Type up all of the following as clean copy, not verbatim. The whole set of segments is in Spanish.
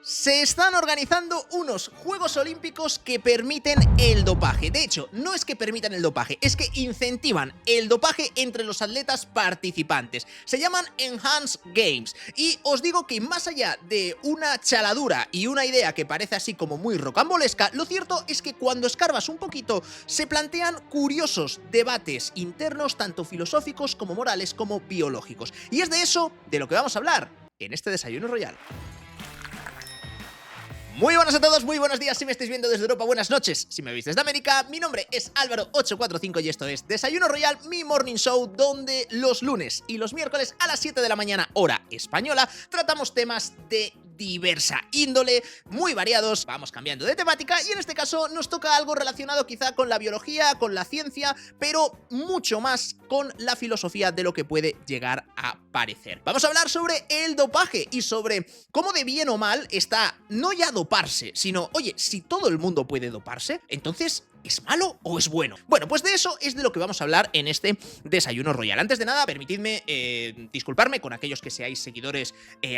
Se están organizando unos Juegos Olímpicos que permiten el dopaje. De hecho, no es que permitan el dopaje, es que incentivan el dopaje entre los atletas participantes. Se llaman Enhanced Games. Y os digo que más allá de una chaladura y una idea que parece así como muy rocambolesca, lo cierto es que cuando escarbas un poquito se plantean curiosos debates internos, tanto filosóficos como morales como biológicos. Y es de eso de lo que vamos a hablar en este Desayuno Royal. Muy buenas a todos, muy buenos días si me estáis viendo desde Europa, buenas noches si me veis desde América. Mi nombre es Álvaro845 y esto es Desayuno Royal, mi morning show, donde los lunes y los miércoles a las 7 de la mañana, hora española, tratamos temas de diversa índole, muy variados, vamos cambiando de temática y en este caso nos toca algo relacionado quizá con la biología, con la ciencia, pero mucho más con la filosofía de lo que puede llegar a parecer. Vamos a hablar sobre el dopaje y sobre cómo de bien o mal está no ya doparse, sino, oye, si todo el mundo puede doparse, entonces ¿es malo o es bueno? Bueno, pues de eso es de lo que vamos a hablar en este Desayuno Royal. Antes de nada, permitidme disculparme con aquellos que seáis seguidores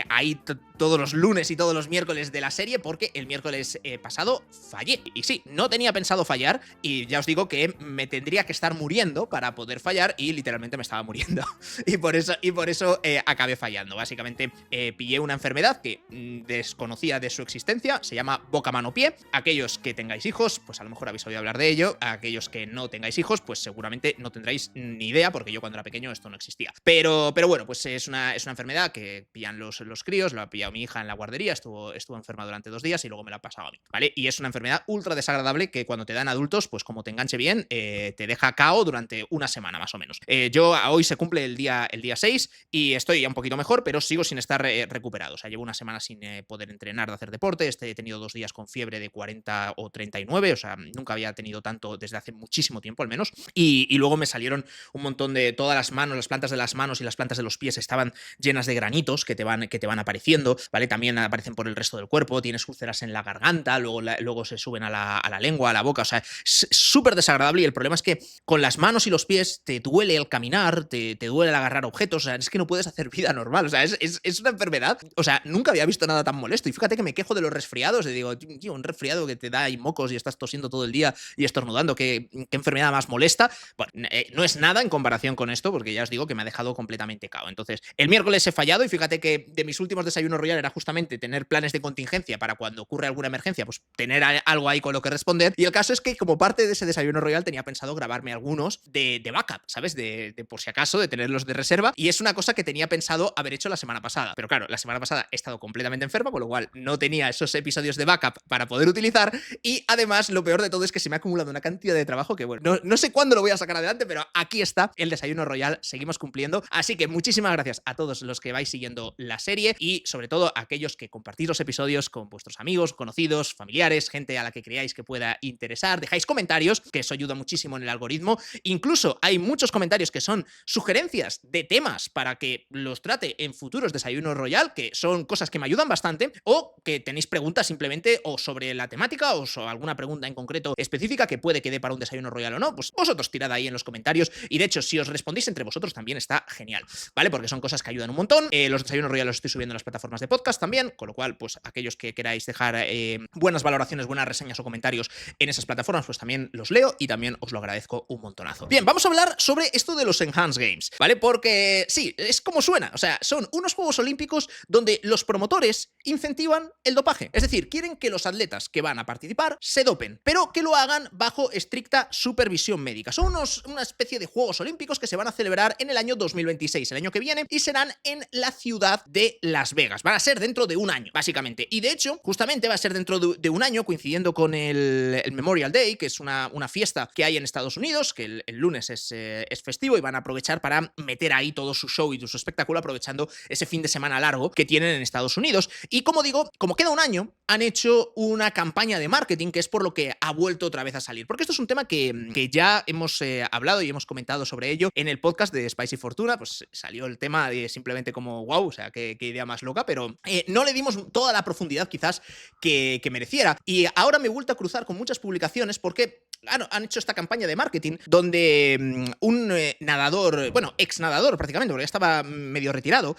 ahí todos los lunes y todos los miércoles de la serie, porque el miércoles pasado fallé. Y sí, no tenía pensado fallar y ya os digo que me tendría que estar muriendo para poder fallar y literalmente me estaba muriendo. y por eso acabé fallando. Básicamente pillé una enfermedad que desconocía de su existencia, se llama boca, mano, pie. Aquellos que tengáis hijos, pues a lo mejor habéis oído hablar de ello. A aquellos que no tengáis hijos, pues seguramente no tendréis ni idea, porque yo cuando era pequeño esto no existía. Pero bueno, pues es una enfermedad que pillan los críos, lo ha pillado mi hija en la guardería, estuvo enferma durante 2 días y luego me la ha pasado a mí, ¿vale? Y es una enfermedad ultra desagradable que cuando te dan adultos, pues como te enganche bien, te deja KO durante una semana más o menos. Yo hoy se cumple el día 6 y estoy ya un poquito mejor, pero sigo sin estar recuperado. O sea, llevo una semana sin poder entrenar, de hacer deporte. He tenido 2 días con fiebre de 40 o 39, o sea, nunca había tenido tanto desde hace muchísimo tiempo al menos, y luego me salieron un montón de todas las manos, las plantas de las manos y las plantas de los pies estaban llenas de granitos que te van apareciendo, ¿vale? También aparecen por el resto del cuerpo, tienes úlceras en la garganta, luego se suben a la lengua, a la boca, o sea, es súper desagradable y el problema es que con las manos y los pies te duele el caminar, te duele el agarrar objetos, o sea, es que no puedes hacer vida normal, o sea, es una enfermedad, o sea, nunca había visto nada tan molesto y fíjate que me quejo de los resfriados y digo, tío, un resfriado que te da ahí mocos y estás tosiendo todo el día y estornudando, ¿qué enfermedad más molesta? Bueno, no es nada en comparación con esto, porque ya os digo que me ha dejado completamente cao. Entonces, el miércoles he fallado y fíjate que de mis últimos Desayunos Royal era justamente tener planes de contingencia para cuando ocurre alguna emergencia, pues tener algo ahí con lo que responder. Y el caso es que como parte de ese Desayuno Royal tenía pensado grabarme algunos de backup, ¿sabes? De por si acaso, de tenerlos de reserva. Y es una cosa que tenía pensado haber hecho la semana pasada. Pero claro, la semana pasada he estado completamente enfermo, con lo cual no tenía esos episodios de backup para poder utilizar. Y además, lo peor de todo es que se me ha acumulado una cantidad de trabajo que, bueno, no sé cuándo lo voy a sacar adelante, pero aquí está el Desayuno Royal, seguimos cumpliendo. Así que muchísimas gracias a todos los que vais siguiendo la serie y sobre todo a aquellos que compartís los episodios con vuestros amigos, conocidos, familiares, gente a la que creáis que pueda interesar. Dejáis comentarios, que eso ayuda muchísimo en el algoritmo. Incluso hay muchos comentarios que son sugerencias de temas para que los trate en futuros Desayunos Royal, que son cosas que me ayudan bastante, o que tenéis preguntas simplemente o sobre la temática o sobre alguna pregunta en concreto específica que puede que dé para un Desayuno Royal o no, pues vosotros tirad ahí en los comentarios y de hecho si os respondéis entre vosotros también está genial, ¿vale? Porque son cosas que ayudan un montón. Los Desayunos Royal los estoy subiendo en las plataformas de podcast también, con lo cual pues aquellos que queráis dejar buenas valoraciones, buenas reseñas o comentarios en esas plataformas pues también los leo y también os lo agradezco un montonazo. Bien, vamos a hablar sobre esto de los Enhanced Games, ¿vale? Porque sí, es como suena, o sea, son unos Juegos Olímpicos donde los promotores incentivan el dopaje, es decir, quieren que los atletas que van a participar se dopen, pero que lo hagan bajo estricta supervisión médica. Son una especie de Juegos Olímpicos que se van a celebrar en el año 2026, el año que viene, y serán en la ciudad de Las Vegas. Van a ser dentro de un año, básicamente. Y de hecho, justamente va a ser dentro de un año, coincidiendo con el Memorial Day, que es una fiesta que hay en Estados Unidos, que el lunes es festivo y van a aprovechar para meter ahí todo su show y su espectáculo, aprovechando ese fin de semana largo que tienen en Estados Unidos. Y como digo, como queda un año, han hecho una campaña de marketing que es por lo que ha vuelto otra vez a salir. Porque esto es un tema que ya hemos hablado y hemos comentado sobre ello en el podcast de Spicy Fortuna. Pues salió el tema de simplemente como wow, o sea, qué idea más loca, pero no le dimos toda la profundidad quizás que mereciera. Y ahora me he vuelto a cruzar con muchas publicaciones porque han hecho esta campaña de marketing donde un nadador, bueno, ex nadador prácticamente, porque ya estaba medio retirado,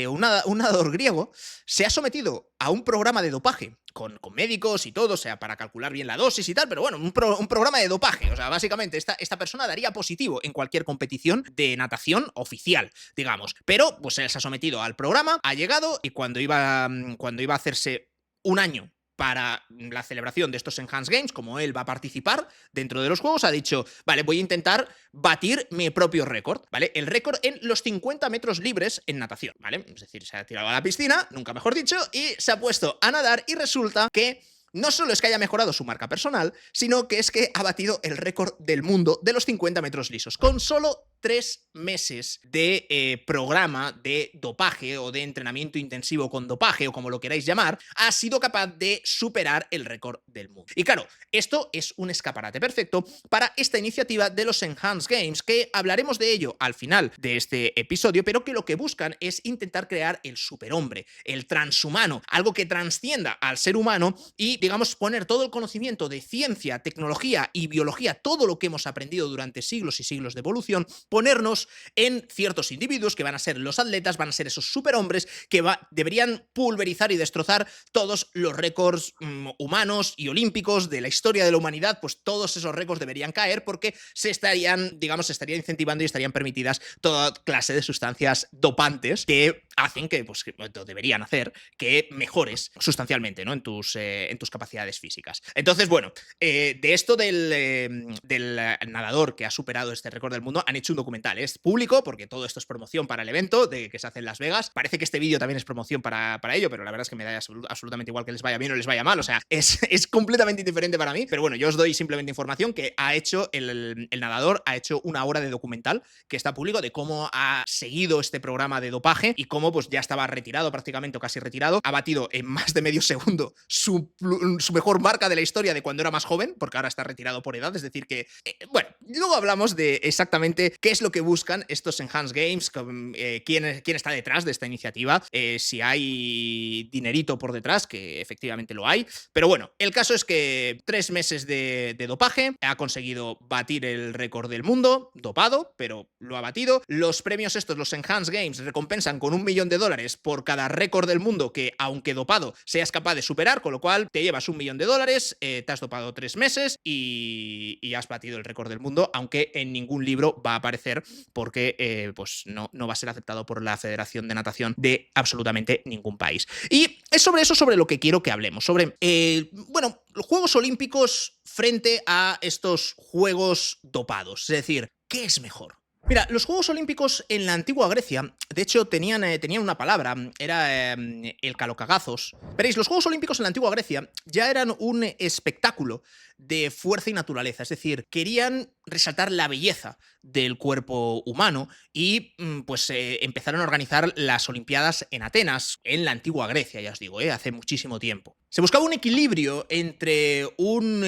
un nadador griego, se ha sometido a un programa de dopaje. Con médicos y todo, o sea, para calcular bien la dosis y tal, pero bueno, un programa de dopaje. O sea, básicamente esta persona daría positivo en cualquier competición de natación oficial, digamos. Pero, pues él se ha sometido al programa, ha llegado y cuando iba a hacerse un año para la celebración de estos Enhanced Games, como él va a participar dentro de los juegos, ha dicho, vale, voy a intentar batir mi propio récord, ¿vale? El récord en los 50 metros libres en natación, ¿vale? Es decir, se ha tirado a la piscina, nunca mejor dicho, y se ha puesto a nadar y resulta que no solo es que haya mejorado su marca personal, sino que es que ha batido el récord del mundo de los 50 metros lisos, con solo 3 meses de programa de dopaje o de entrenamiento intensivo con dopaje o como lo queráis llamar, ha sido capaz de superar el récord del mundo. Y claro, esto es un escaparate perfecto para esta iniciativa de los Enhanced Games, que hablaremos de ello al final de este episodio, pero que lo que buscan es intentar crear el superhombre, el transhumano, algo que transcienda al ser humano y, digamos, poner todo el conocimiento de ciencia, tecnología y biología, todo lo que hemos aprendido durante siglos y siglos de evolución, ponernos en ciertos individuos que van a ser los atletas, van a ser esos superhombres que deberían pulverizar y destrozar todos los récords humanos y olímpicos de la historia de la humanidad. Pues todos esos récords deberían caer porque se estarían incentivando y estarían permitidas toda clase de sustancias dopantes que hacen que, pues, que deberían hacer que mejores sustancialmente, ¿no? en tus capacidades físicas. Entonces, bueno, de esto del nadador que ha superado este récord del mundo, han hecho un documental. Es público porque todo esto es promoción para el evento que se hace en Las Vegas. Parece que este vídeo también es promoción para ello, pero la verdad es que me da absolutamente igual que les vaya bien o les vaya mal. O sea, es completamente indiferente para mí. Pero bueno, yo os doy simplemente información que ha hecho el nadador, ha hecho una hora de documental que está público de cómo ha seguido este programa de dopaje y cómo pues ya estaba retirado prácticamente o casi retirado. Ha batido en más de medio segundo su mejor marca de la historia de cuando era más joven, porque ahora está retirado por edad. Es decir que, bueno, luego hablamos de exactamente qué es lo que buscan estos Enhanced Games, quién está detrás de esta iniciativa, si hay dinerito por detrás, que efectivamente lo hay. Pero bueno, el caso es que 3 meses de dopaje, ha conseguido batir el récord del mundo, dopado, pero lo ha batido. Los premios estos, los Enhanced Games, recompensan con $1 millón por cada récord del mundo que, aunque dopado, seas capaz de superar, con lo cual te llevas $1 millón, te has dopado 3 meses y has batido el récord del mundo, aunque en ningún libro va a aparecer porque pues no va a ser aceptado por la Federación de Natación de absolutamente ningún país. Y es sobre eso sobre lo que quiero que hablemos, sobre, bueno, los Juegos Olímpicos frente a estos juegos dopados. Es decir, ¿qué es mejor? Mira, los Juegos Olímpicos en la antigua Grecia, de hecho, tenían una palabra, era el calocagazos. Veréis, los Juegos Olímpicos en la antigua Grecia ya eran un espectáculo de fuerza y naturaleza, es decir, querían resaltar la belleza del cuerpo humano y pues empezaron a organizar las Olimpiadas en Atenas, en la antigua Grecia, ya os digo, hace muchísimo tiempo. Se buscaba un equilibrio entre un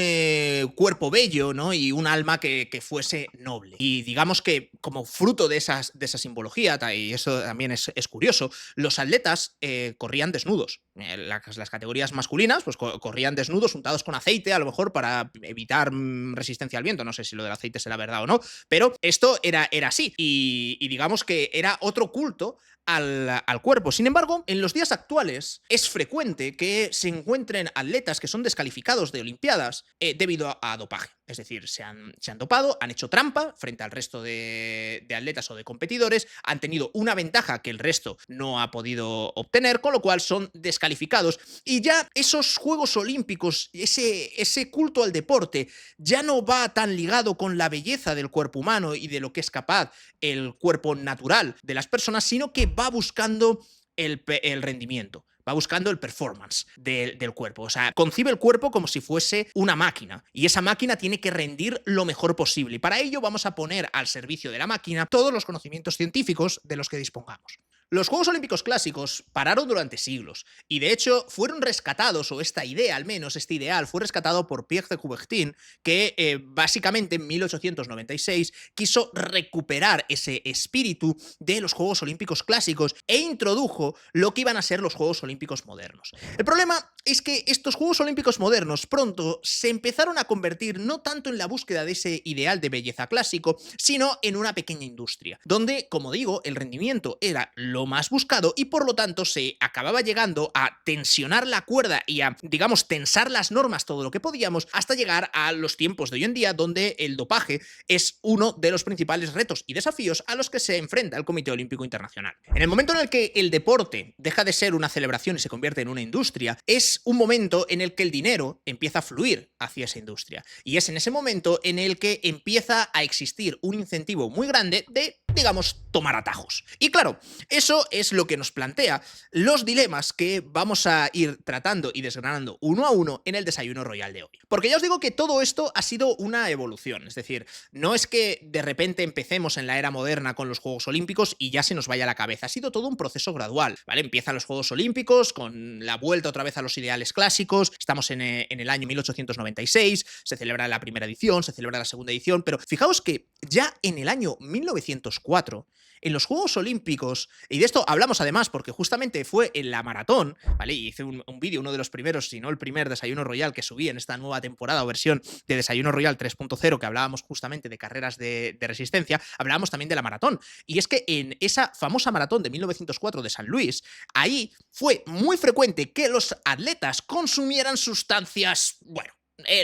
cuerpo bello, ¿no? y un alma que fuese noble. Y digamos que como fruto de esa simbología, y eso también es curioso, los atletas corrían desnudos. Las categorías masculinas pues corrían desnudos, untados con aceite, a lo mejor para evitar resistencia al viento. No sé si lo del aceite será verdad o no, pero esto era así. Y digamos que era otro culto al cuerpo. Sin embargo, en los días actuales es frecuente que se encuentren atletas que son descalificados de Olimpiadas debido a dopaje. Es decir, se han dopado, han hecho trampa frente al resto de atletas o de competidores, han tenido una ventaja que el resto no ha podido obtener, con lo cual son descalificados. Y ya esos Juegos Olímpicos, ese culto al deporte, ya no va tan ligado con la belleza del cuerpo humano y de lo que es capaz el cuerpo natural de las personas, sino que va buscando el rendimiento. Va buscando el performance del cuerpo. O sea, concibe el cuerpo como si fuese una máquina. Y esa máquina tiene que rendir lo mejor posible. Y para ello vamos a poner al servicio de la máquina todos los conocimientos científicos de los que dispongamos. Los Juegos Olímpicos clásicos pararon durante siglos y de hecho fueron rescatados, o esta idea al menos, este ideal fue rescatado por Pierre de Coubertin, que básicamente en 1896 quiso recuperar ese espíritu de los Juegos Olímpicos clásicos e introdujo lo que iban a ser los Juegos Olímpicos modernos. El problema es que estos Juegos Olímpicos modernos pronto se empezaron a convertir no tanto en la búsqueda de ese ideal de belleza clásico, sino en una pequeña industria, donde, como digo, el rendimiento era lo lo más buscado y por lo tanto se acababa llegando a tensionar la cuerda y a, digamos, tensar las normas todo lo que podíamos hasta llegar a los tiempos de hoy en día donde el dopaje es uno de los principales retos y desafíos a los que se enfrenta el Comité Olímpico Internacional. En el momento en el que el deporte deja de ser una celebración y se convierte en una industria, es un momento en el que el dinero empieza a fluir hacia esa industria. Y es en ese momento en el que empieza a existir un incentivo muy grande de, digamos, tomar atajos. Y claro, eso es lo que nos plantea los dilemas que vamos a ir tratando y desgranando uno a uno en el Desayuno Royal de hoy. Porque ya os digo que todo esto ha sido una evolución, es decir, no es que de repente empecemos en la era moderna con los Juegos Olímpicos y ya se nos vaya la cabeza, ha sido todo un proceso gradual, ¿vale? Empiezan los Juegos Olímpicos con la vuelta otra vez a los ideales clásicos, estamos en el año 1896, se celebra la primera edición, se celebra la segunda edición, pero fijaos que ya en el año 1904, en los Juegos Olímpicos, y de esto hablamos además porque justamente fue en la maratón, ¿vale? Y hice un vídeo, uno de los primeros, si no el primer Desayuno Royal que subí en esta nueva temporada o versión de Desayuno Royal 3.0, que hablábamos justamente de carreras de resistencia, hablábamos también de la maratón. Y es que en esa famosa maratón de 1904 de San Luis, ahí fue muy frecuente que los atletas consumieran sustancias, bueno,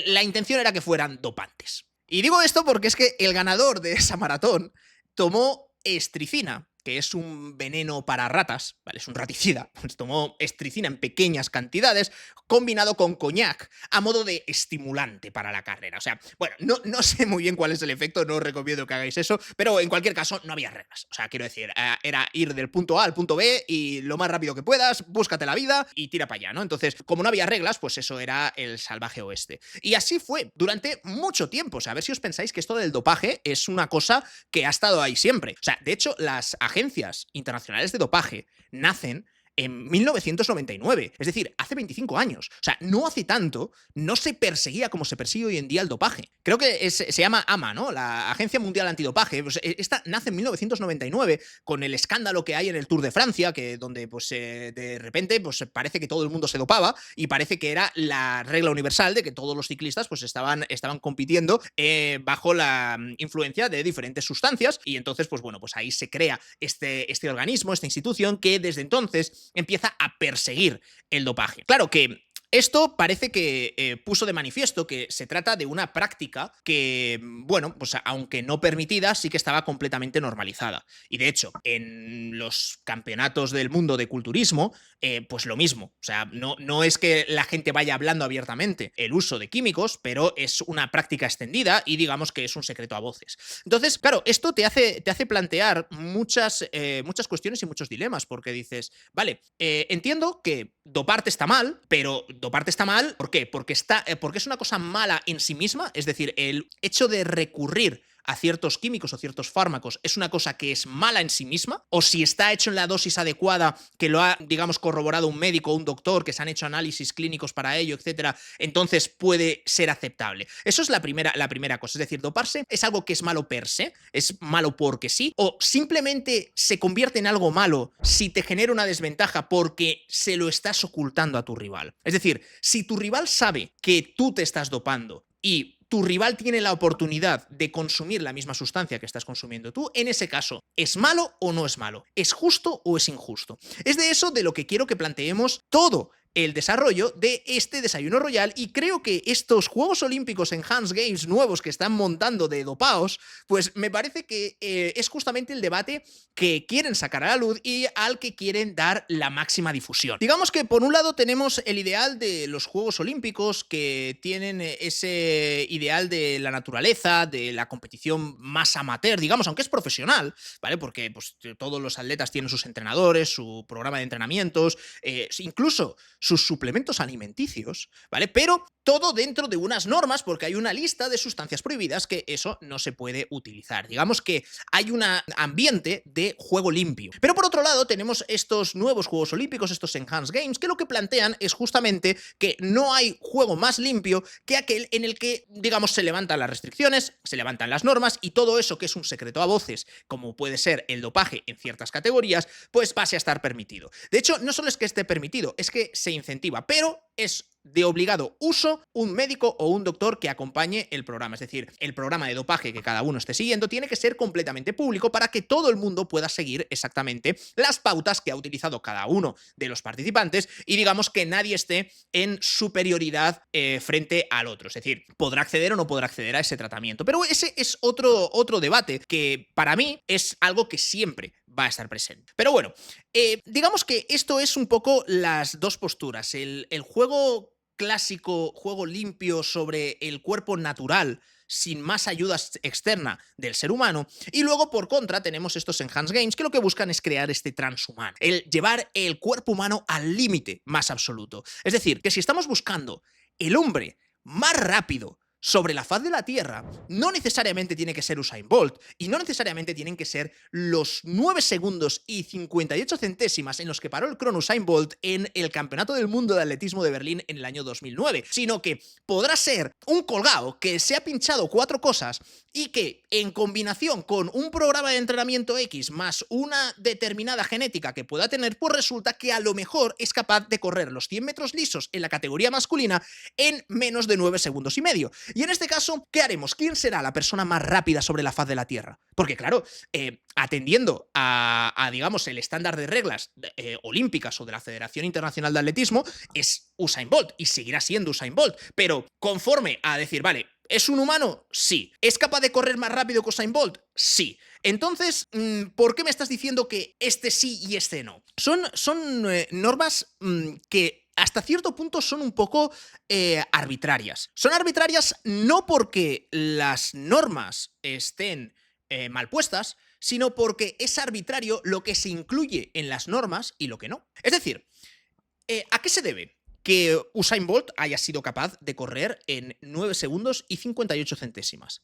la intención era que fueran dopantes. Y digo esto porque es que el ganador de esa maratón tomó estricina, que es un veneno para ratas, ¿vale? Es un raticida. Pues tomó estricina en pequeñas cantidades, combinado con coñac, a modo de estimulante para la carrera. O sea, bueno, no sé muy bien cuál es el efecto, no os recomiendo que hagáis eso, pero en cualquier caso no había reglas. O sea, quiero decir, era ir del punto A al punto B y lo más rápido que puedas, búscate la vida y tira para allá, ¿no? Entonces, como no había reglas, pues eso era el salvaje oeste. Y así fue durante mucho tiempo. O sea, a ver si os pensáis que esto del dopaje es una cosa que ha estado ahí siempre. O sea, de hecho, las agencias internacionales de dopaje nacen en 1999, es decir, hace 25 años. O sea, no hace tanto, no se perseguía como se persigue hoy en día el dopaje. Creo que se llama AMA, ¿no? La Agencia Mundial Antidopaje. Pues esta nace en 1999 con el escándalo que hay en el Tour de Francia, que donde pues de repente pues parece que todo el mundo se dopaba y parece que era la regla universal de que todos los ciclistas pues estaban compitiendo bajo la influencia de diferentes sustancias y entonces pues bueno, pues ahí se crea este organismo, esta institución que desde entonces empieza a perseguir el dopaje. Claro que esto parece que puso de manifiesto que se trata de una práctica que, bueno, pues aunque no permitida, sí que estaba completamente normalizada. Y de hecho, en los campeonatos del mundo de culturismo, pues lo mismo. O sea, no es que la gente vaya hablando abiertamente el uso de químicos, pero es una práctica extendida y digamos que es un secreto a voces. Entonces, claro, esto te hace plantear muchas cuestiones y muchos dilemas, porque dices, vale, entiendo que doparte está mal, pero doparte está mal, ¿por qué? Porque es una cosa mala en sí misma, es decir, el hecho de recurrir a ciertos químicos o ciertos fármacos es una cosa que es mala en sí misma, o si está hecho en la dosis adecuada, que lo ha, digamos, corroborado un médico o un doctor, que se han hecho análisis clínicos para ello, etcétera, entonces puede ser aceptable. Eso es la primera cosa, es decir, doparse es algo que es malo per se, es malo porque sí, o simplemente se convierte en algo malo si te genera una desventaja porque se lo estás ocultando a tu rival. Es decir, si tu rival sabe que tú te estás dopando y tu rival tiene la oportunidad de consumir la misma sustancia que estás consumiendo tú, en ese caso, ¿es malo o no es malo? ¿Es justo o es injusto? Es de eso de lo que quiero que planteemos todo el desarrollo de este Desayuno Royal y creo que estos Juegos Olímpicos Enhanced Games nuevos que están montando de dopaos, pues me parece que es justamente el debate que quieren sacar a la luz y al que quieren dar la máxima difusión. Digamos que por un lado tenemos el ideal de los Juegos Olímpicos que tienen ese ideal de la naturaleza, de la competición más amateur, digamos, aunque es profesional, ¿vale? Porque pues, todos los atletas tienen sus entrenadores, su programa de entrenamientos, incluso sus suplementos alimenticios, ¿vale? Pero todo dentro de unas normas porque hay una lista de sustancias prohibidas que eso no se puede utilizar. Digamos que hay un ambiente de juego limpio. Pero por otro lado tenemos estos nuevos Juegos Olímpicos, estos Enhanced Games, que lo que plantean es justamente que no hay juego más limpio que aquel en el que, digamos, se levantan las restricciones, se levantan las normas y todo eso que es un secreto a voces, como puede ser el dopaje en ciertas categorías, pues pase a estar permitido. De hecho, no solo es que esté permitido, es que se incentiva, pero es de obligado uso un médico o un doctor que acompañe el programa. Es decir, el programa de dopaje que cada uno esté siguiendo tiene que ser completamente público para que todo el mundo pueda seguir exactamente las pautas que ha utilizado cada uno de los participantes y digamos que nadie esté en superioridad frente al otro. Es decir, podrá acceder o no podrá acceder a ese tratamiento. Pero ese es otro debate que para mí es algo que siempre va a estar presente. Pero bueno, digamos que esto es un poco las dos posturas. El juego clásico, juego limpio sobre el cuerpo natural sin más ayuda externa del ser humano, y luego por contra tenemos estos Enhanced Games que lo que buscan es crear este transhumano, el llevar el cuerpo humano al límite más absoluto. Es decir, que si estamos buscando el hombre más rápido sobre la faz de la Tierra, no necesariamente tiene que ser Usain Bolt y no necesariamente tienen que ser los 9 segundos y 58 centésimas en los que paró el crono Usain Bolt en el Campeonato del Mundo de Atletismo de Berlín en el año 2009, sino que podrá ser un colgado que se ha pinchado 4 cosas y que en combinación con un programa de entrenamiento X más una determinada genética que pueda tener, pues resulta que a lo mejor es capaz de correr los 100 metros lisos en la categoría masculina en menos de 9 segundos y medio. Y en este caso, ¿qué haremos? ¿Quién será la persona más rápida sobre la faz de la Tierra? Porque claro, atendiendo a, digamos, el estándar de reglas olímpicas o de la Federación Internacional de Atletismo, es Usain Bolt y seguirá siendo Usain Bolt. Pero conforme a decir, vale, ¿es un humano? Sí. ¿Es capaz de correr más rápido que Usain Bolt? Sí. Entonces, ¿por qué me estás diciendo que este sí y este no? Son normas que hasta cierto punto son un poco arbitrarias. Son arbitrarias no porque las normas estén mal puestas, sino porque es arbitrario lo que se incluye en las normas y lo que no. Es decir, ¿a qué se debe que Usain Bolt haya sido capaz de correr en 9 segundos y 58 centésimas?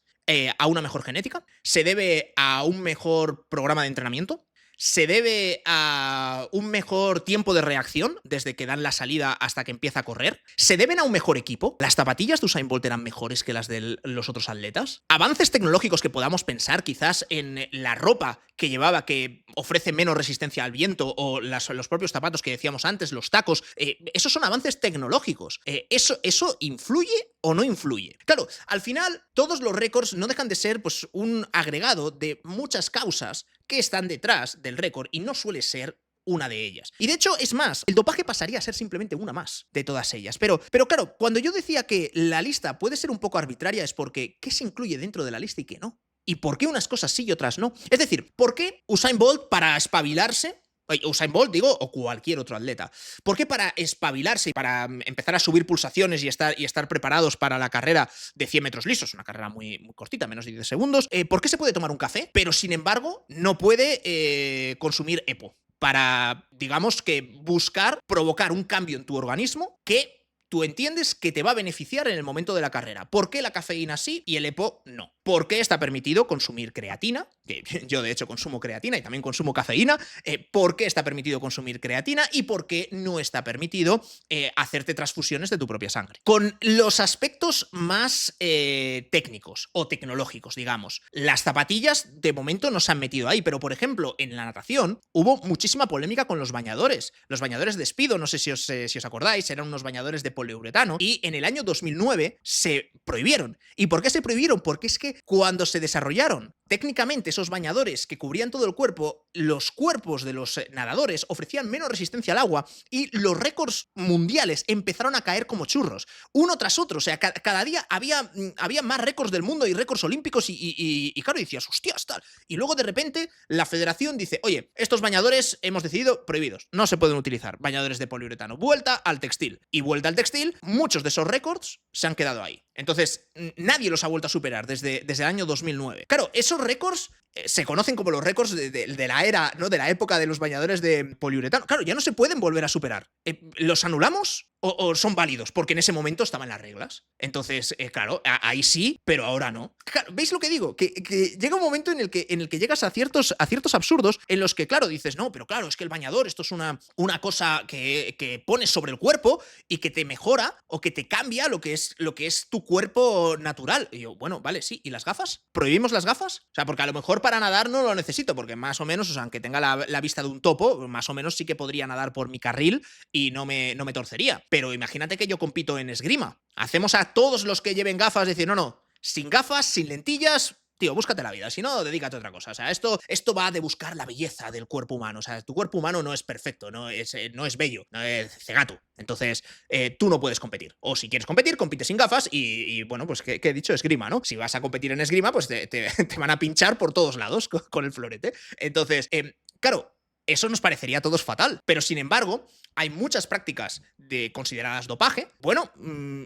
¿A una mejor genética? ¿Se debe a un mejor programa de entrenamiento? ¿Se debe a un mejor tiempo de reacción desde que dan la salida hasta que empieza a correr? ¿Se deben a un mejor equipo? ¿Las zapatillas de Usain Bolt eran mejores que las de los otros atletas? ¿Avances tecnológicos que podamos pensar quizás en la ropa que llevaba que ofrece menos resistencia al viento o los propios zapatos que decíamos antes, los tacos? Esos son avances tecnológicos. ¿Eso influye o no influye? Claro, al final todos los récords no dejan de ser pues un agregado de muchas causas que están detrás del récord y no suele ser una de ellas. Y de hecho, es más, el dopaje pasaría a ser simplemente una más de todas ellas. Pero claro, cuando yo decía que la lista puede ser un poco arbitraria es porque ¿qué se incluye dentro de la lista y qué no? ¿Y por qué unas cosas sí y otras no? Es decir, ¿por qué Usain Bolt para espabilarse? Usain Bolt, digo, o cualquier otro atleta. ¿Por qué para espabilarse y para empezar a subir pulsaciones y estar preparados para la carrera de 100 metros lisos, una carrera muy cortita, menos de 10 segundos, ¿por qué se puede tomar un café, pero sin embargo no puede consumir EPO? Para, digamos que, buscar provocar un cambio en tu organismo que tú entiendes que te va a beneficiar en el momento de la carrera. ¿Por qué la cafeína sí y el EPO no? ¿Por qué está permitido consumir creatina? Que yo de hecho consumo creatina y también consumo cafeína. ¿Por qué está permitido consumir creatina? Y ¿por qué no está permitido hacerte transfusiones de tu propia sangre? Con los aspectos más técnicos o tecnológicos, digamos. Las zapatillas de momento no se han metido ahí, pero por ejemplo, en la natación hubo muchísima polémica con los bañadores. Los bañadores de Speedo, no sé si os acordáis, eran unos bañadores de poliuretano y en el año 2009 se prohibieron. ¿Y por qué se prohibieron? Porque es que cuando se desarrollaron técnicamente esos bañadores que cubrían todo el cuerpo, los cuerpos de los nadadores ofrecían menos resistencia al agua y los récords mundiales empezaron a caer como churros, uno tras otro. O sea, cada día había más récords del mundo y récords olímpicos y claro, decías, hostias, tal. Y luego de repente la federación dice, oye, estos bañadores hemos decidido prohibidos, no se pueden utilizar, bañadores de poliuretano. Vuelta al textil. Y vuelta al textil, muchos de esos récords se han quedado ahí. Entonces, nadie los ha vuelto a superar desde el año 2009. Claro, esos récords se conocen como los récords de la era, ¿no? De la época de los bañadores de poliuretano. Claro, ya no se pueden volver a superar. ¿Los anulamos o son válidos? Porque en ese momento estaban las reglas. Entonces, claro, ahí sí, pero ahora no. Claro, ¿veis lo que digo? Que llega un momento en el que llegas a ciertos absurdos en los que, claro, dices, no, pero claro, es que el bañador, esto es una cosa que pones sobre el cuerpo y que te mejora o que te cambia lo que es tu cuerpo natural. Y yo, bueno, vale, sí. ¿Y las gafas? ¿Prohibimos las gafas? O sea, porque a lo mejor mejor para nadar no lo necesito, porque más o menos, o sea, aunque tenga la vista de un topo, más o menos sí que podría nadar por mi carril y no me torcería. Pero imagínate que yo compito en esgrima. Hacemos a todos los que lleven gafas decir, no, sin gafas, sin lentillas. Tío, búscate la vida, si no, dedícate a otra cosa. O sea, esto va de buscar la belleza del cuerpo humano. O sea, tu cuerpo humano no es perfecto, no es bello, no es cegato. Entonces, tú no puedes competir. O si quieres competir, compite sin gafas y bueno, pues ¿qué he dicho? Esgrima, ¿no? Si vas a competir en esgrima, pues te van a pinchar por todos lados con el florete. Entonces, claro, eso nos parecería a todos fatal. Pero sin embargo, hay muchas prácticas consideradas dopaje. Bueno,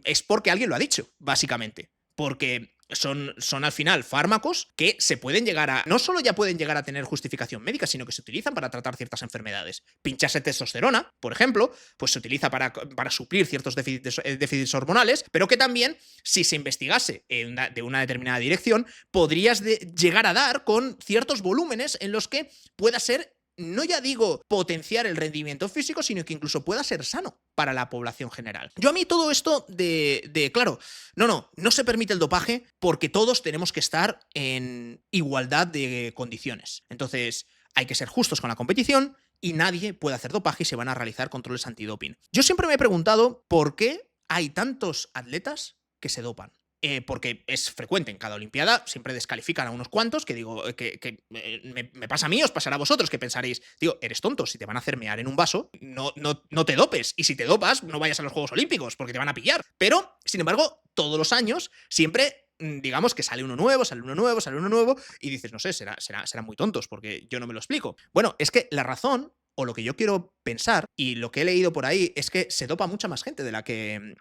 es porque alguien lo ha dicho, básicamente. Porque son al final fármacos que se pueden llegar a... No solo ya pueden llegar a tener justificación médica, sino que se utilizan para tratar ciertas enfermedades. Pincharse testosterona, por ejemplo, pues se utiliza para suplir ciertos déficits hormonales, pero que también, si se investigase de una determinada dirección, podrías llegar a dar con ciertos volúmenes en los que pueda ser, no ya digo potenciar el rendimiento físico, sino que incluso pueda ser sano para la población general. Yo a mí todo esto claro, no se permite el dopaje porque todos tenemos que estar en igualdad de condiciones. Entonces, hay que ser justos con la competición y nadie puede hacer dopaje y se van a realizar controles antidoping. Yo siempre me he preguntado por qué hay tantos atletas que se dopan. Porque es frecuente en cada Olimpiada, siempre descalifican a unos cuantos, que digo, me pasa a mí, os pasará a vosotros, que pensaréis, tío, eres tonto, si te van a hacer mear en un vaso, no te dopes, y si te dopas, no vayas a los Juegos Olímpicos, porque te van a pillar. Pero, sin embargo, todos los años, siempre, digamos que sale uno nuevo, y dices, no sé, serán muy tontos, porque yo no me lo explico. Bueno, es que la razón, o lo que yo quiero pensar, y lo que he leído por ahí, es que se dopa mucha más gente de la que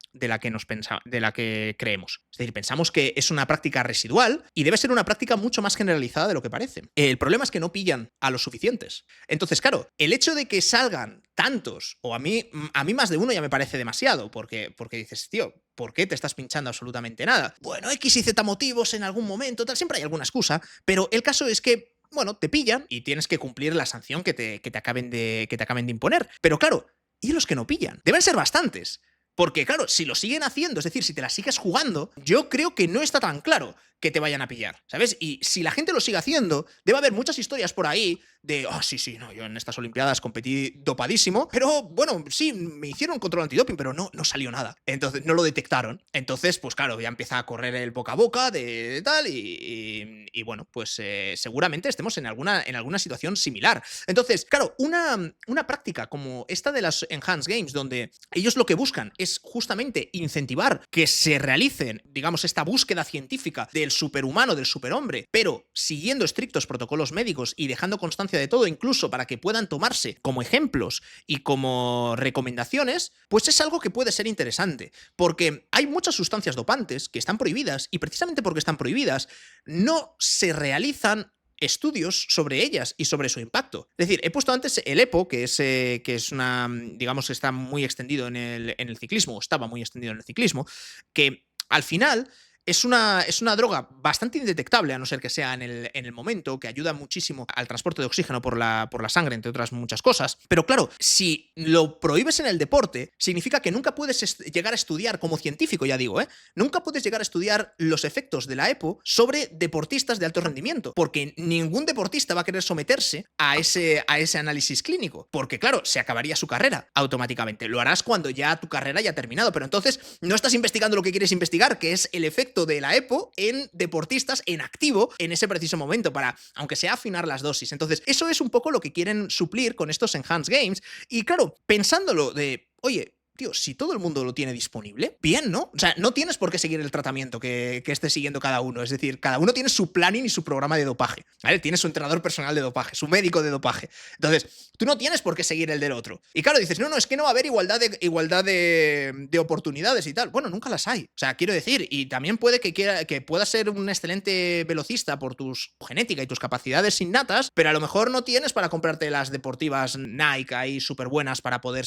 creemos. Es decir, pensamos que es una práctica residual y debe ser una práctica mucho más generalizada de lo que parece. El problema es que no pillan a los suficientes. Entonces, claro, el hecho de que salgan tantos, o a mí más de uno ya me parece demasiado, porque dices, tío, ¿por qué te estás pinchando absolutamente nada? Bueno, X y Z motivos en algún momento, tal, siempre hay alguna excusa, pero el caso es que bueno, te pillan y tienes que cumplir la sanción que te acaben de imponer. Pero claro, ¿y los que no pillan? Deben ser bastantes. Porque claro, si lo siguen haciendo, es decir, si te la sigues jugando, yo creo que no está tan claro que te vayan a pillar, ¿sabes? Y si la gente lo sigue haciendo, debe haber muchas historias por ahí de, sí, no, yo en estas Olimpiadas competí dopadísimo, pero bueno, sí, me hicieron control antidoping, pero no salió nada. Entonces, no lo detectaron. Entonces, pues claro, ya empieza a correr el boca a boca de tal y bueno, pues seguramente estemos en alguna situación similar. Entonces, claro, una práctica como esta de las Enhanced Games, donde ellos lo que buscan es justamente incentivar que se realicen, digamos, esta búsqueda científica del superhumano, del superhombre, pero siguiendo estrictos protocolos médicos y dejando constancia de todo, incluso para que puedan tomarse como ejemplos y como recomendaciones, pues es algo que puede ser interesante, porque hay muchas sustancias dopantes que están prohibidas y precisamente porque están prohibidas, no se realizan estudios sobre ellas y sobre su impacto. Es decir, he puesto antes el EPO, que es una, digamos, que está muy extendido en el ciclismo, o estaba muy extendido en el ciclismo, que al final es una droga bastante indetectable, a no ser que sea en el momento, que ayuda muchísimo al transporte de oxígeno por la sangre, entre otras muchas cosas. Pero claro, si lo prohíbes en el deporte, significa que nunca puedes llegar a estudiar, como científico ya digo, nunca puedes llegar a estudiar los efectos de la EPO sobre deportistas de alto rendimiento, porque ningún deportista va a querer someterse a ese análisis clínico, porque claro, se acabaría su carrera automáticamente. Lo harás cuando ya tu carrera haya terminado, pero entonces no estás investigando lo que quieres investigar, que es el efecto de la EPO en deportistas en activo en ese preciso momento, para, aunque sea, afinar las dosis. Entonces, eso es un poco lo que quieren suplir con estos Enhanced Games. Y claro, pensándolo de, oye, tío, si todo el mundo lo tiene disponible, bien, ¿no? O sea, no tienes por qué seguir el tratamiento que esté siguiendo cada uno. Es decir, cada uno tiene su planning y su programa de dopaje, ¿vale? Tiene su entrenador personal de dopaje, su médico de dopaje. Entonces, tú no tienes por qué seguir el del otro. Y claro, dices, no, es que no va a haber igualdad de oportunidades y tal. Bueno, nunca las hay. O sea, quiero decir, y también puede que puedas ser un excelente velocista por tu genética y tus capacidades innatas, pero a lo mejor no tienes para comprarte las deportivas Nike ahí súper buenas para poder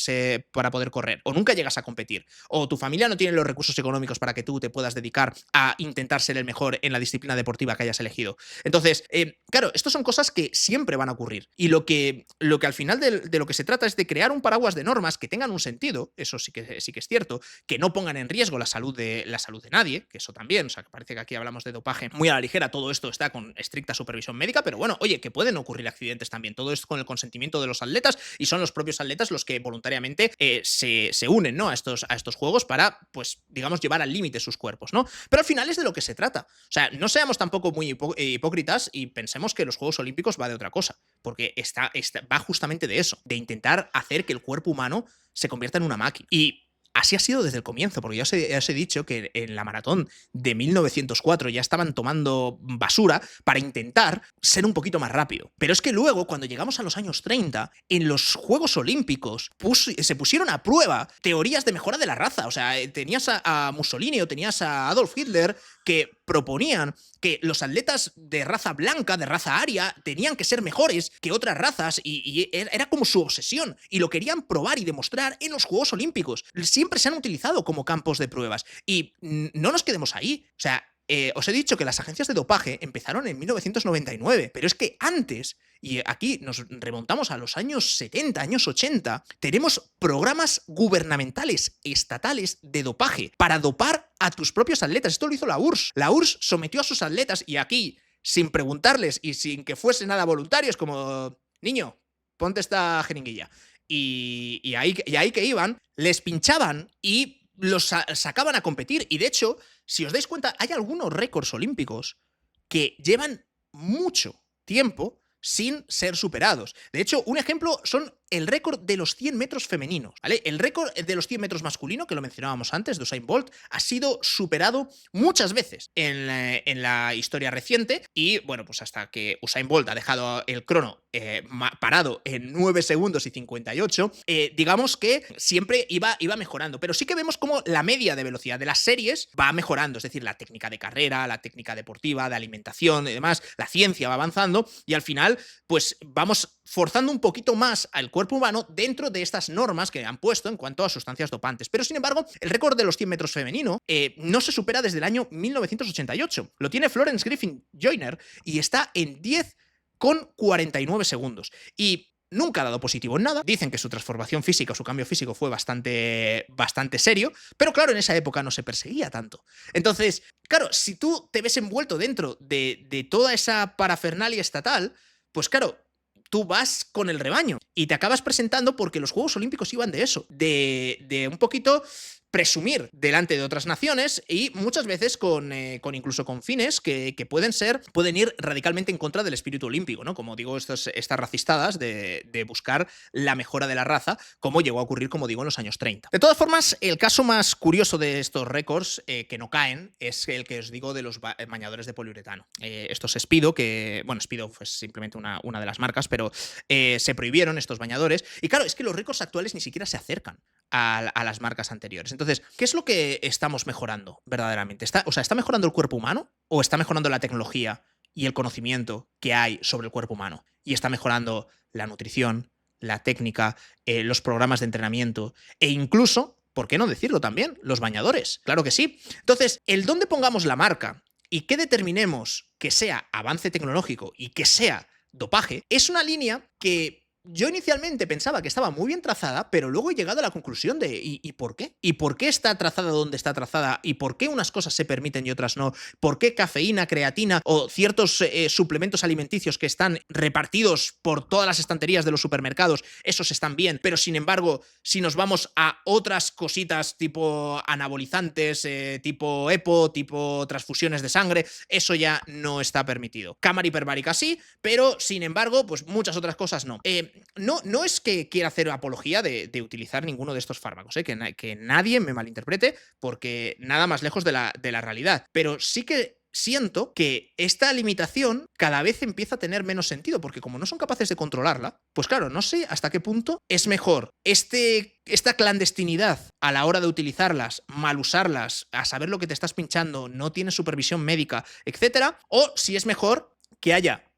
correr. O nunca nunca llegas a competir. O tu familia no tiene los recursos económicos para que tú te puedas dedicar a intentar ser el mejor en la disciplina deportiva que hayas elegido. Entonces, claro, estas son cosas que siempre van a ocurrir. Y lo que al final de lo que se trata es de crear un paraguas de normas que tengan un sentido, eso sí que es cierto, que no pongan en riesgo la salud de nadie, que eso también, o sea, que parece que aquí hablamos de dopaje muy a la ligera, todo esto está con estricta supervisión médica, pero bueno, oye, que pueden ocurrir accidentes también, todo esto con el consentimiento de los atletas y son los propios atletas los que voluntariamente se unen, ¿no? a estos juegos para, pues, digamos, llevar al límite sus cuerpos, ¿no? Pero al final es de lo que se trata. O sea, no seamos tampoco muy hipócritas y pensemos que los Juegos Olímpicos va de otra cosa, porque va justamente de eso, de intentar hacer que el cuerpo humano se convierta en una máquina. Y así ha sido desde el comienzo, porque ya os he dicho que en la maratón de 1904 ya estaban tomando basura para intentar ser un poquito más rápido. Pero es que luego, cuando llegamos a los años 30, en los Juegos Olímpicos se pusieron a prueba teorías de mejora de la raza. O sea, tenías a Mussolini o tenías a Adolf Hitler que proponían que los atletas de raza blanca, de raza aria, tenían que ser mejores que otras razas y era como su obsesión y lo querían probar y demostrar en los Juegos Olímpicos. Siempre se han utilizado como campos de pruebas y no nos quedemos ahí. O sea, os he dicho que las agencias de dopaje empezaron en 1999, pero es que antes, y aquí nos remontamos a los años 70, años 80, tenemos programas gubernamentales estatales de dopaje para dopar a tus propios atletas. Esto lo hizo la URSS. La URSS sometió a sus atletas y aquí, sin preguntarles y sin que fuese nada voluntario, es como, niño, ponte esta jeringuilla. Y ahí que iban, les pinchaban y los sacaban a competir. Y de hecho, si os dais cuenta, hay algunos récords olímpicos que llevan mucho tiempo sin ser superados. De hecho, un ejemplo son el récord de los 100 metros femeninos, ¿vale? El récord de los 100 metros masculino, que lo mencionábamos antes, de Usain Bolt, ha sido superado muchas veces en la historia reciente y, bueno, pues hasta que Usain Bolt ha dejado el crono parado en 9 segundos y 58, digamos que siempre iba mejorando, pero sí que vemos como la media de velocidad de las series va mejorando, es decir, la técnica de carrera, la técnica deportiva, de alimentación y demás, la ciencia va avanzando y al final, pues vamos forzando un poquito más al cuerpo humano dentro de estas normas que han puesto en cuanto a sustancias dopantes. Pero, sin embargo, el récord de los 100 metros femenino no se supera desde el año 1988. Lo tiene Florence Griffin Joyner y está en 10,49 segundos. Y nunca ha dado positivo en nada. Dicen que su transformación física, su cambio físico fue bastante serio, pero claro, en esa época no se perseguía tanto. Entonces, claro, si tú te ves envuelto dentro de toda esa parafernalia estatal, pues claro, tú vas con el rebaño y te acabas presentando porque los Juegos Olímpicos iban de eso, de un poquito presumir delante de otras naciones y muchas veces incluso con fines que pueden ir radicalmente en contra del espíritu olímpico, ¿no? Como digo, estas racistadas de buscar la mejora de la raza, como llegó a ocurrir, como digo, en los años 30. De todas formas, el caso más curioso de estos récords que no caen es el que os digo de los bañadores de poliuretano. Estos Speedo, Speedo fue simplemente una de las marcas, pero se prohibieron estos bañadores y claro, es que los récords actuales ni siquiera se acercan a las marcas anteriores. Entonces, ¿qué es lo que estamos mejorando verdaderamente? ¿Está mejorando el cuerpo humano o está mejorando la tecnología y el conocimiento que hay sobre el cuerpo humano? Y está mejorando la nutrición, la técnica, los programas de entrenamiento e incluso, ¿por qué no decirlo también? Los bañadores. Claro que sí. Entonces, el dónde pongamos la marca y qué determinemos que sea avance tecnológico y que sea dopaje, es una línea que yo inicialmente pensaba que estaba muy bien trazada, pero luego he llegado a la conclusión de ¿y por qué? ¿Y por qué está trazada donde está trazada? ¿Y por qué unas cosas se permiten y otras no? ¿Por qué cafeína, creatina o ciertos suplementos alimenticios que están repartidos por todas las estanterías de los supermercados, esos están bien, pero sin embargo, si nos vamos a otras cositas tipo anabolizantes, tipo EPO, tipo transfusiones de sangre, eso ya no está permitido? Cámara hiperbárica sí, pero sin embargo, pues muchas otras cosas no. No es que quiera hacer apología de utilizar ninguno de estos fármacos, que nadie me malinterprete, porque nada más lejos de la realidad. Pero sí que siento que esta limitación cada vez empieza a tener menos sentido, porque como no son capaces de controlarla, pues claro, no sé hasta qué punto es mejor esta clandestinidad a la hora de utilizarlas, mal usarlas, a saber lo que te estás pinchando, no tienes supervisión médica, etcétera, o si es mejor que haya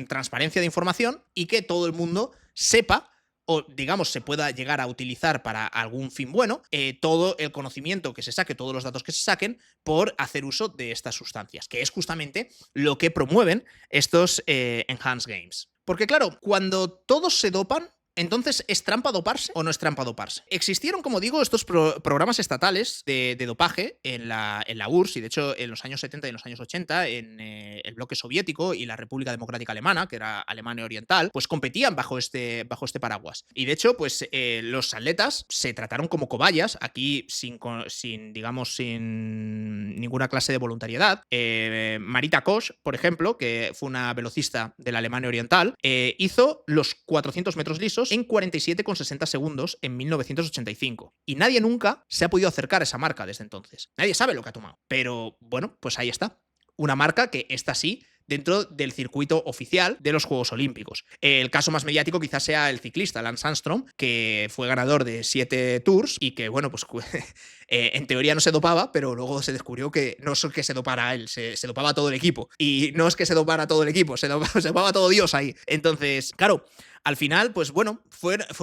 transparencia de información y que todo el mundo sepa o digamos se pueda llegar a utilizar para algún fin bueno, todo el conocimiento que se saque, todos los datos que se saquen por hacer uso de estas sustancias, que es justamente lo que promueven estos Enhanced Games. Porque claro, cuando todos se dopan, entonces, ¿es trampa doparse o no es trampa doparse? Existieron, como digo, estos programas estatales de dopaje en la URSS, y de hecho en los años 70 y en los años 80, en el bloque soviético y la República Democrática Alemana, que era Alemania Oriental, pues competían bajo este paraguas. Y de hecho, pues los atletas se trataron como cobayas, aquí sin ninguna clase de voluntariedad. Marita Koch, por ejemplo, que fue una velocista de la Alemania Oriental, hizo los 400 metros lisos en 47,60 segundos en 1985. Y nadie nunca se ha podido acercar a esa marca desde entonces. Nadie sabe lo que ha tomado. Pero bueno, pues ahí está. Una marca que está sí dentro del circuito oficial de los Juegos Olímpicos. El caso más mediático quizás sea el ciclista Lance Armstrong, que fue ganador de 7 Tours y que, bueno, pues en teoría no se dopaba, pero luego se descubrió que no es que se dopara él, se dopaba todo el equipo. Y no es que se dopara todo el equipo, se dopaba todo Dios ahí. Entonces, claro, al final, pues bueno,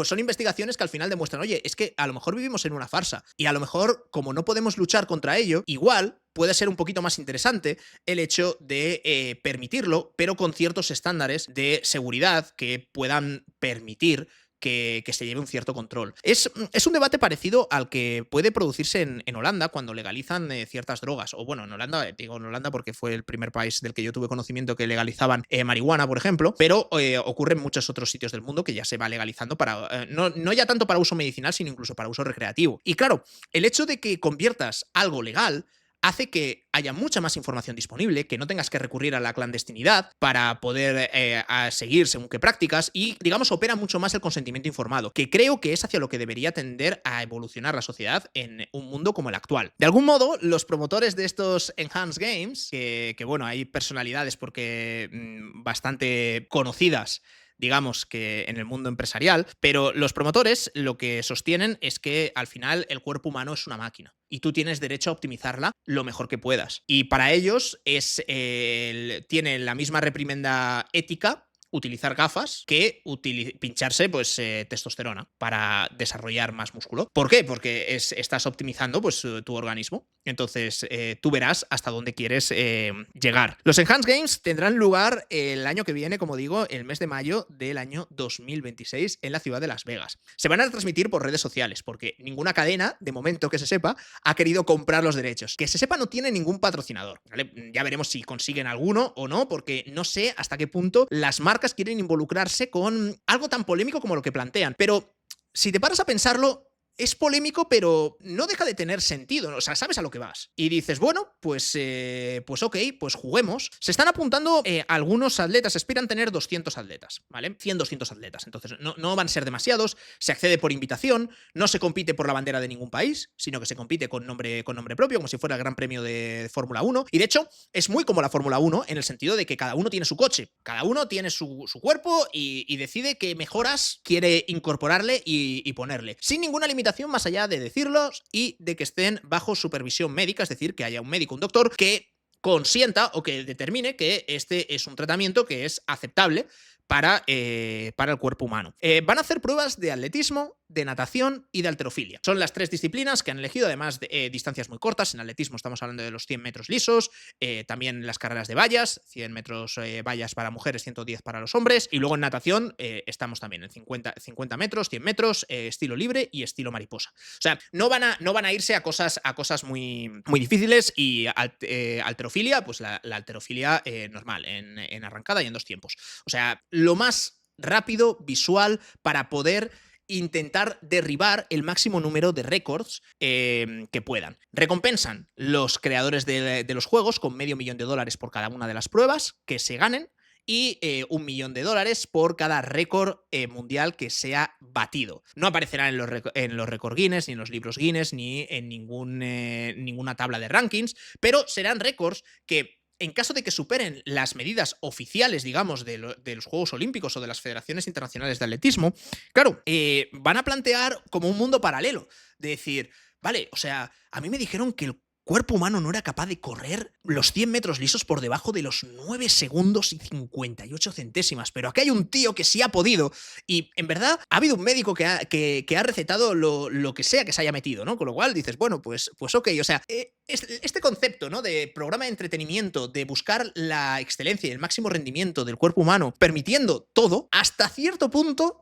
son investigaciones que al final demuestran, oye, es que a lo mejor vivimos en una farsa y a lo mejor, como no podemos luchar contra ello, igual puede ser un poquito más interesante el hecho de permitirlo, pero con ciertos estándares de seguridad que puedan permitir que se lleve un cierto control. Es un debate parecido al que puede producirse en Holanda cuando legalizan ciertas drogas. O bueno, en Holanda, digo en Holanda porque fue el primer país del que yo tuve conocimiento que legalizaban marihuana, por ejemplo, pero ocurre en muchos otros sitios del mundo que ya se va legalizando para no ya tanto para uso medicinal, sino incluso para uso recreativo. Y claro, el hecho de que conviertas algo legal hace que haya mucha más información disponible, que no tengas que recurrir a la clandestinidad para poder seguir según qué prácticas y, digamos, opera mucho más el consentimiento informado, que creo que es hacia lo que debería tender a evolucionar la sociedad en un mundo como el actual. De algún modo, los promotores de estos Enhanced Games, que bueno, hay personalidades porque bastante conocidas, digamos que en el mundo empresarial, pero los promotores lo que sostienen es que al final el cuerpo humano es una máquina y tú tienes derecho a optimizarla lo mejor que puedas. Y para ellos tienen la misma reprimenda ética utilizar gafas que pincharse pues testosterona para desarrollar más músculo. ¿Por qué? Porque estás optimizando pues tu organismo. Entonces tú verás hasta dónde quieres llegar. Los Enhanced Games tendrán lugar el año que viene, como digo, el mes de mayo del año 2026 en la ciudad de Las Vegas. Se van a transmitir por redes sociales porque ninguna cadena, de momento que se sepa, ha querido comprar los derechos. Que se sepa no tiene ningún patrocinador, ¿vale? Ya veremos si consiguen alguno o no, porque no sé hasta qué punto las marcas quieren involucrarse con algo tan polémico como lo que plantean. Pero si te paras a pensarlo, es polémico, pero no deja de tener sentido, ¿no? O sea, sabes a lo que vas. Y dices, bueno, pues ok, pues juguemos. Se están apuntando algunos atletas, esperan tener 200 atletas, ¿vale? 100, 200 atletas. Entonces, no van a ser demasiados, se accede por invitación, no se compite por la bandera de ningún país, sino que se compite con nombre propio, como si fuera el Gran Premio de Fórmula 1. Y de hecho, es muy como la Fórmula 1 en el sentido de que cada uno tiene su coche, cada uno tiene su cuerpo y decide qué mejoras quiere incorporarle y ponerle, sin ninguna limitación más allá de decirlos y de que estén bajo supervisión médica, es decir, que haya un médico, un doctor que consienta o que determine que este es un tratamiento que es aceptable para el cuerpo humano. Van a hacer pruebas de atletismo, de natación y de halterofilia. Son las 3 disciplinas que han elegido, además de distancias muy cortas. En atletismo estamos hablando de los 100 metros lisos, también las carreras de vallas, 100 metros vallas para mujeres, 110 para los hombres, y luego en natación estamos también en 50 metros, 100 metros, estilo libre y estilo mariposa. O sea, no van a irse a cosas muy, muy difíciles. Y halterofilia, pues la halterofilia normal, en arrancada y en 2 tiempos. O sea, lo más rápido, visual, para poder intentar derribar el máximo número de récords que puedan. Recompensan los creadores de los juegos con $500,000 por cada una de las pruebas que se ganen y $1,000,000 por cada récord mundial que sea batido. No aparecerán en los récord Guinness, ni en los libros Guinness, ni en ninguna tabla de rankings, pero serán récords que, en caso de que superen las medidas oficiales, digamos, de los Juegos Olímpicos o de las Federaciones Internacionales de Atletismo, claro, van a plantear como un mundo paralelo, de decir, vale, o sea, a mí me dijeron que cuerpo humano no era capaz de correr los 100 metros lisos por debajo de los 9 segundos y 58 centésimas. Pero aquí hay un tío que sí ha podido. Y en verdad ha habido un médico que ha recetado lo que sea que se haya metido, ¿no? Con lo cual dices, bueno, pues ok. O sea, este concepto, ¿no? De programa de entretenimiento, de buscar la excelencia y el máximo rendimiento del cuerpo humano, permitiendo todo, hasta cierto punto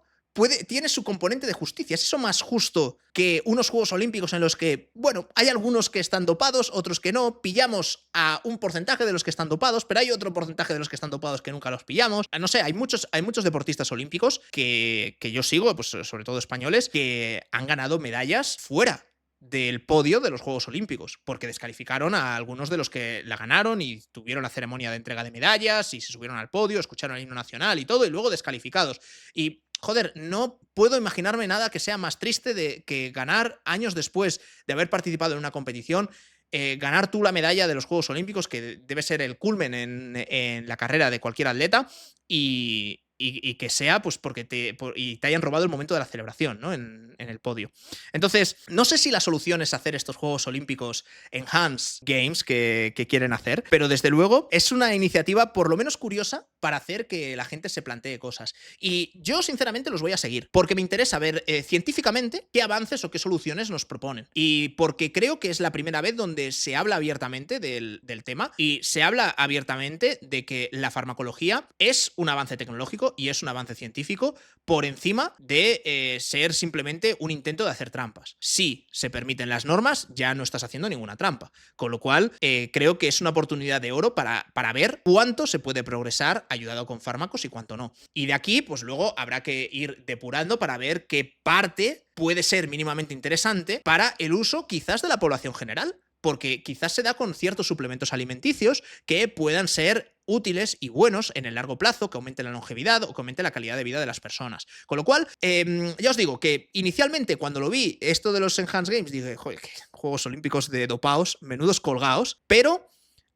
tiene su componente de justicia. ¿Es eso más justo que unos Juegos Olímpicos en los que, bueno, hay algunos que están dopados, otros que no, pillamos a un porcentaje de los que están dopados, pero hay otro porcentaje de los que están dopados que nunca los pillamos? No sé, hay muchos deportistas olímpicos que yo sigo, pues sobre todo españoles, que han ganado medallas fuera del podio de los Juegos Olímpicos, porque descalificaron a algunos de los que la ganaron y tuvieron la ceremonia de entrega de medallas y se subieron al podio, escucharon el himno nacional y todo, y luego descalificados. Y joder, no puedo imaginarme nada que sea más triste de que ganar años después de haber participado en una competición, ganar tú la medalla de los Juegos Olímpicos, que debe ser el culmen en la carrera de cualquier atleta, y que sea pues porque te hayan robado el momento de la celebración, ¿no? En el podio. Entonces, no sé si la solución es hacer estos Juegos Olímpicos Enhanced Games que quieren hacer, pero desde luego es una iniciativa por lo menos curiosa para hacer que la gente se plantee cosas. Y yo, sinceramente, los voy a seguir, porque me interesa ver científicamente qué avances o qué soluciones nos proponen. Y porque creo que es la primera vez donde se habla abiertamente del tema, y se habla abiertamente de que la farmacología es un avance tecnológico y es un avance científico por encima de ser simplemente un intento de hacer trampas. Si se permiten las normas, ya no estás haciendo ninguna trampa. Con lo cual, creo que es una oportunidad de oro para ver cuánto se puede progresar ayudado con fármacos y cuánto no. Y de aquí, pues luego habrá que ir depurando para ver qué parte puede ser mínimamente interesante para el uso quizás de la población general, porque quizás se da con ciertos suplementos alimenticios que puedan ser útiles y buenos en el largo plazo, que aumente la longevidad o que aumente la calidad de vida de las personas. Con lo cual, ya os digo que inicialmente cuando lo vi, esto de los Enhanced Games, dije, joder, qué Juegos Olímpicos de dopaos, menudos colgaos, pero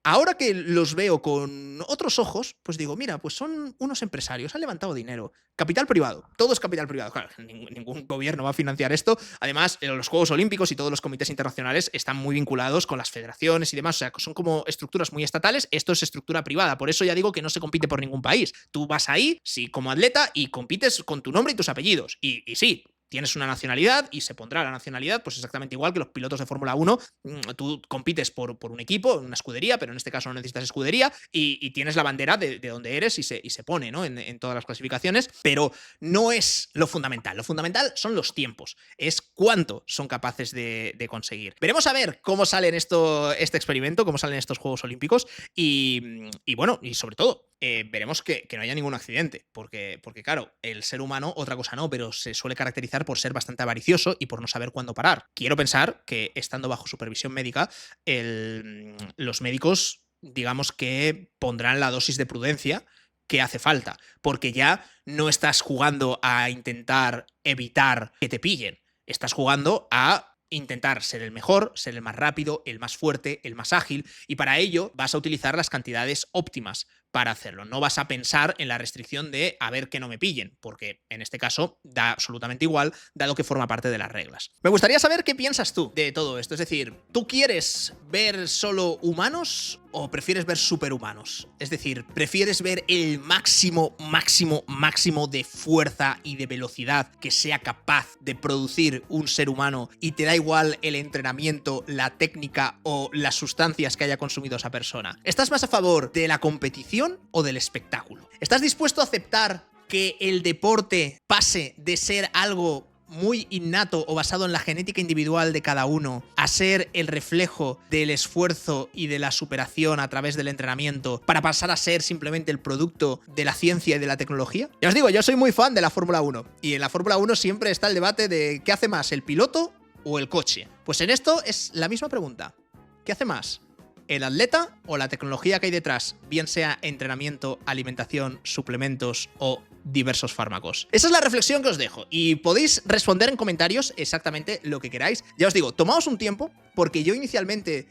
ahora que los veo con otros ojos, pues digo, mira, pues son unos empresarios, han levantado dinero. Capital privado, todo es capital privado. Claro, ningún gobierno va a financiar esto. Además, los Juegos Olímpicos y todos los comités internacionales están muy vinculados con las federaciones y demás. O sea, son como estructuras muy estatales. Esto es estructura privada. Por eso ya digo que no se compite por ningún país. Tú vas ahí, sí, como atleta y compites con tu nombre y tus apellidos. Y sí, tienes una nacionalidad y se pondrá la nacionalidad pues exactamente igual que los pilotos de Fórmula 1. Tú compites por un equipo, una escudería, pero en este caso no necesitas escudería y tienes la bandera de donde eres y se pone, ¿no? En todas las clasificaciones, pero no es lo fundamental. Lo fundamental son los tiempos, es cuánto son capaces de conseguir. Veremos a ver cómo sale este experimento, cómo salen estos Juegos Olímpicos y bueno, y sobre todo, veremos que no haya ningún accidente, porque claro, el ser humano, otra cosa no, pero se suele caracterizar por ser bastante avaricioso y por no saber cuándo parar. Quiero pensar que estando bajo supervisión médica, los médicos, digamos que pondrán la dosis de prudencia que hace falta, porque ya no estás jugando a intentar evitar que te pillen, estás jugando a intentar ser el mejor, ser el más rápido, el más fuerte, el más ágil, y para ello vas a utilizar las cantidades óptimas para hacerlo. No vas a pensar en la restricción de a ver que no me pillen, porque en este caso da absolutamente igual, dado que forma parte de las reglas. Me gustaría saber qué piensas tú de todo esto. Es decir, ¿tú quieres ver solo humanos o prefieres ver superhumanos? Es decir, ¿prefieres ver el máximo de fuerza y de velocidad que sea capaz de producir un ser humano y te da igual el entrenamiento, la técnica o las sustancias que haya consumido esa persona? ¿Estás más a favor de la competición o del espectáculo? ¿Estás dispuesto a aceptar que el deporte pase de ser algo muy innato o basado en la genética individual de cada uno a ser el reflejo del esfuerzo y de la superación a través del entrenamiento para pasar a ser simplemente el producto de la ciencia y de la tecnología? Ya os digo, yo soy muy fan de la Fórmula 1 y en la Fórmula 1 siempre está el debate de ¿qué hace más, el piloto o el coche? Pues en esto es la misma pregunta. ¿Qué hace más, el atleta o la tecnología que hay detrás, bien sea entrenamiento, alimentación, suplementos o diversos fármacos? Esa es la reflexión que os dejo y podéis responder en comentarios exactamente lo que queráis. Ya os digo, tomaos un tiempo, porque yo inicialmente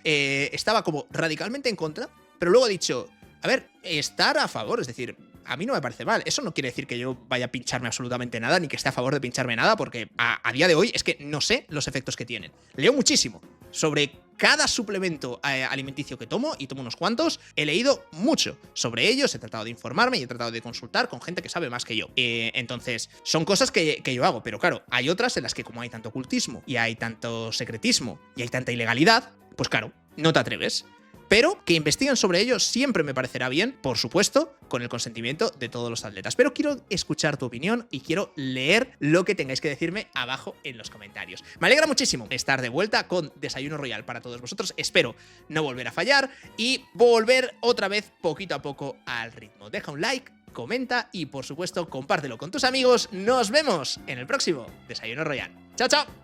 estaba como radicalmente en contra, pero luego he dicho, a ver, estar a favor, es decir, a mí no me parece mal. Eso no quiere decir que yo vaya a pincharme absolutamente nada, ni que esté a favor de pincharme nada, porque a día de hoy es que no sé los efectos que tienen. Leo muchísimo sobre cada suplemento alimenticio que tomo, y tomo unos cuantos, he leído mucho sobre ellos, he tratado de informarme y he tratado de consultar con gente que sabe más que yo. Entonces, son cosas que yo hago, pero claro, hay otras en las que como hay tanto ocultismo y hay tanto secretismo y hay tanta ilegalidad, pues claro, no te atreves. Pero que investiguen sobre ello siempre me parecerá bien, por supuesto, con el consentimiento de todos los atletas. Pero quiero escuchar tu opinión y quiero leer lo que tengáis que decirme abajo en los comentarios. Me alegra muchísimo estar de vuelta con Desayuno Royal para todos vosotros. Espero no volver a fallar y volver otra vez poquito a poco al ritmo. Deja un like, comenta y por supuesto compártelo con tus amigos. Nos vemos en el próximo Desayuno Royal. ¡Chao, chao!